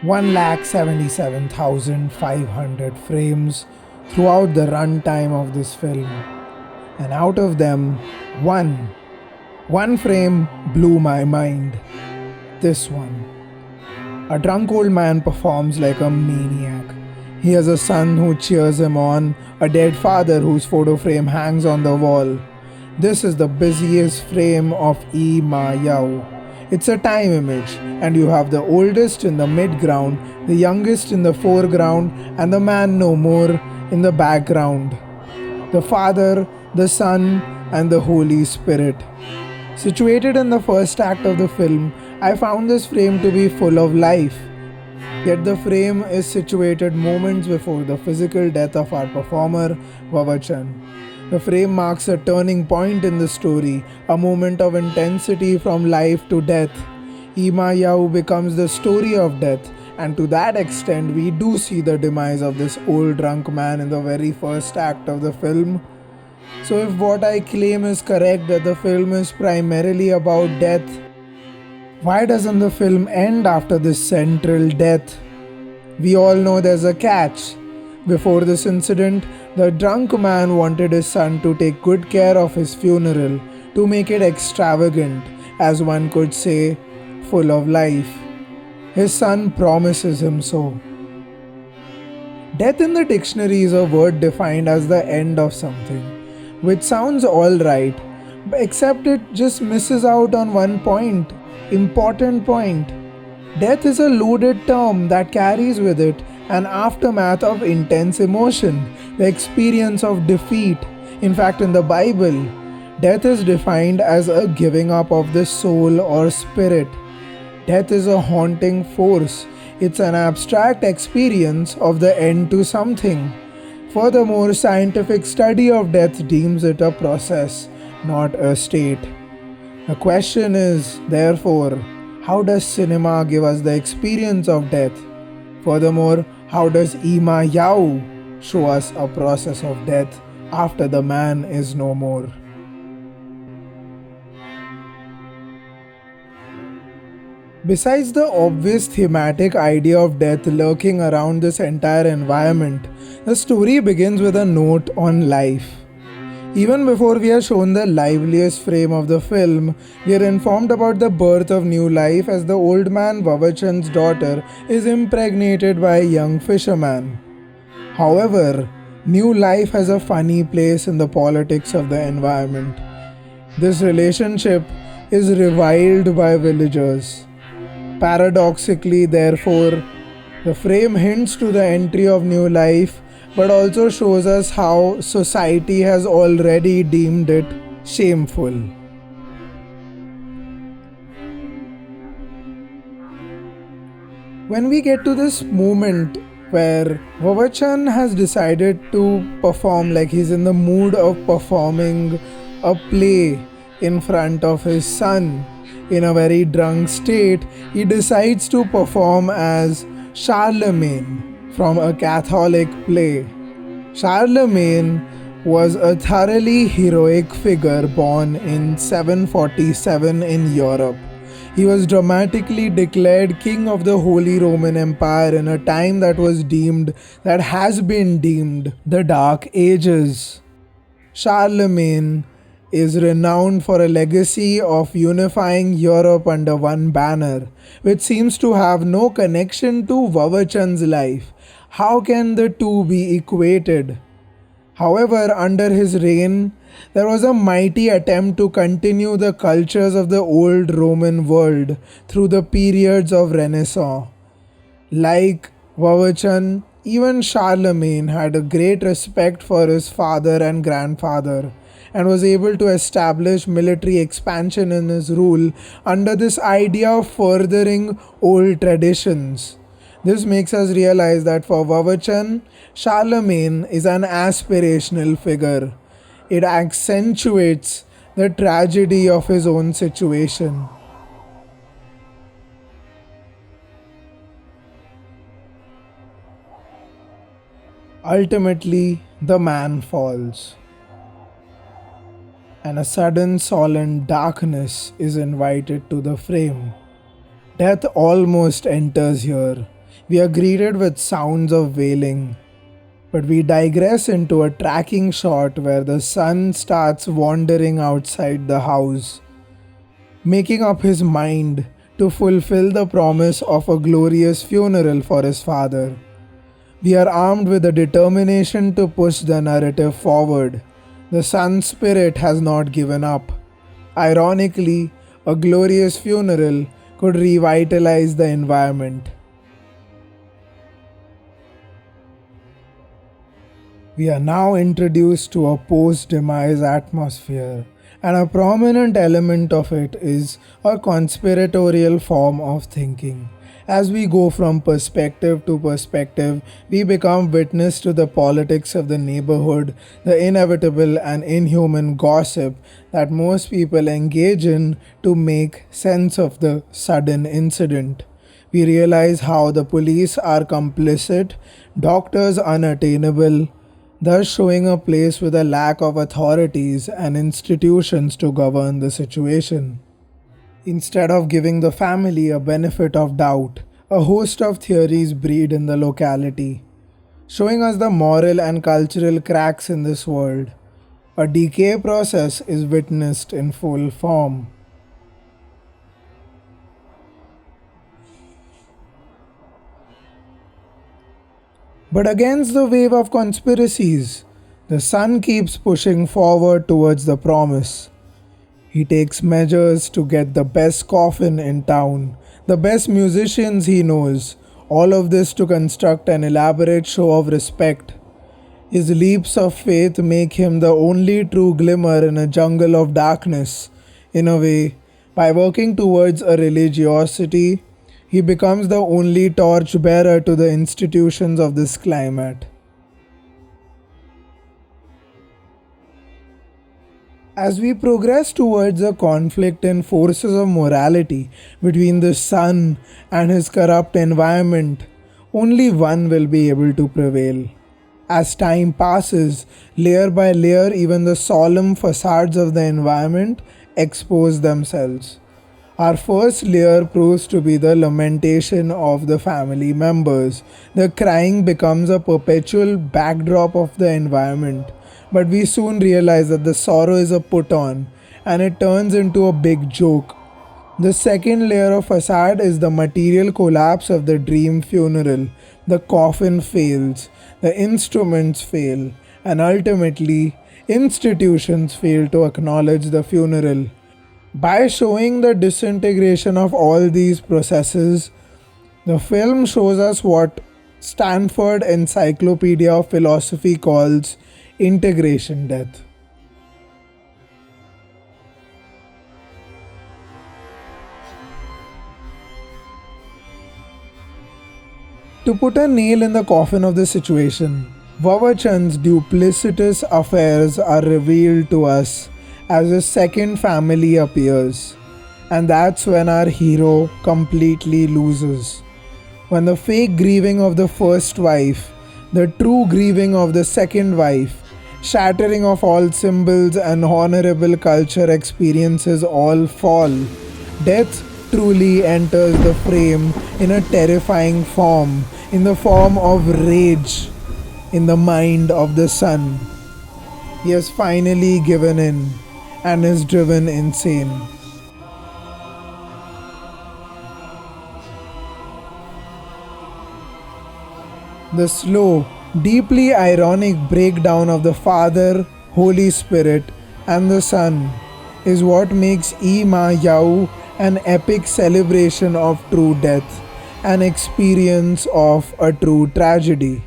1,77,500 frames throughout the runtime of this film. And out of them, one frame blew my mind. This one. A drunk old man performs like a maniac. He has a son who cheers him on, a dead father whose photo frame hangs on the wall. This is the busiest frame of Ee.Ma.Yau. It's a time image, and you have the oldest in the midground, the youngest in the foreground, and the man no more in the background. The Father, the Son, and the Holy Spirit. Situated in the first act of the film, I found this frame to be full of life. Yet the frame is situated moments before the physical death of our performer, Vavachan. The frame marks a turning point in the story, a moment of intensity from life to death. Ee.Ma.Yau becomes the story of death, and to that extent, we do see the demise of this old drunk man in the very first act of the film. So, if what I claim is correct, that the film is primarily about death, why doesn't the film end after this central death? We all know there's a catch. Before this incident, the drunk man wanted his son to take good care of his funeral, to make it extravagant, as one could say, full of life. His son promises him so. Death in the dictionary is a word defined as the end of something, which sounds alright, except it just misses out on one point, important point. Death is a loaded term that carries with it an aftermath of intense emotion, the experience of defeat. In fact, in the Bible, death is defined as a giving up of the soul or spirit. Death is a haunting force. It's an abstract experience of the end to something. Furthermore, scientific study of death deems it a process, not a state. The question is, therefore, how does cinema give us the experience of death? Furthermore, how does Ee.Ma.Yau show us a process of death after the man is no more? Besides the obvious thematic idea of death lurking around this entire environment, the story begins with a note on life. Even before we are shown the liveliest frame of the film, we are informed about the birth of new life as the old man Vavachan's daughter is impregnated by a young fisherman. However, new life has a funny place in the politics of the environment. This relationship is reviled by villagers. Paradoxically, therefore, the frame hints to the entry of new life but also shows us how society has already deemed it shameful. When we get to this moment where Vavachan has decided to perform, like he's in the mood of performing a play in front of his son in a very drunk state, he decides to perform as Charlemagne from a Catholic play. Charlemagne was a thoroughly heroic figure born in 747 in Europe. He was dramatically declared king of the Holy Roman Empire in a time that has been deemed the Dark Ages. Charlemagne is renowned for a legacy of unifying Europe under one banner, which seems to have no connection to Vavachan's life. How can the two be equated? However, under his reign, there was a mighty attempt to continue the cultures of the old Roman world through the periods of Renaissance. Like Vavachan, even Charlemagne had a great respect for his father and grandfather and was able to establish military expansion in his rule under this idea of furthering old traditions. This makes us realize that for Vavachan, Charlemagne is an aspirational figure. It accentuates the tragedy of his own situation. Ultimately, the man falls, and a sudden solemn darkness is invited to the frame. Death almost enters here. We are greeted with sounds of wailing, but we digress into a tracking shot where the son starts wandering outside the house, making up his mind to fulfill the promise of a glorious funeral for his father. We are armed with a determination to push the narrative forward. The son's spirit has not given up. Ironically, a glorious funeral could revitalize the environment. We are now introduced to a post-demise atmosphere, and a prominent element of it is a conspiratorial form of thinking. As we go from perspective to perspective, we become witness to the politics of the neighborhood, the inevitable and inhuman gossip that most people engage in to make sense of the sudden incident. We realize how the police are complicit, doctors unattainable, thus showing a place with a lack of authorities and institutions to govern the situation. Instead of giving the family a benefit of doubt, a host of theories breed in the locality, showing us the moral and cultural cracks in this world. A decay process is witnessed in full form. But against the wave of conspiracies, the son keeps pushing forward towards the promise. He takes measures to get the best coffin in town, the best musicians he knows, all of this to construct an elaborate show of respect. His leaps of faith make him the only true glimmer in a jungle of darkness. In a way, by working towards a religiosity, he becomes the only torch bearer to the institutions of this climate. As we progress towards a conflict in forces of morality between the son and his corrupt environment, only one will be able to prevail. As time passes, layer by layer, even the solemn facades of the environment expose themselves. Our first layer proves to be the lamentation of the family members. The crying becomes a perpetual backdrop of the environment. But we soon realize that the sorrow is a put on and it turns into a big joke. The second layer of facade is the material collapse of the dream funeral. The coffin fails, the instruments fail, and ultimately, institutions fail to acknowledge the funeral. By showing the disintegration of all these processes, the film shows us what Stanford Encyclopedia of Philosophy calls integration death. To put a nail in the coffin of the situation, Vavachan's duplicitous affairs are revealed to us as a second family appears, and that's when our hero completely loses. When the fake grieving of the first wife, the true grieving of the second wife, shattering of all symbols and honorable culture experiences all fall, death truly enters the frame in a terrifying form, in the form of rage, in the mind of the son. He has finally given in and is driven insane. The slow, deeply ironic breakdown of the Father, Holy Spirit, and the Son is what makes Ee.Ma.Yau an epic celebration of true death, an experience of a true tragedy.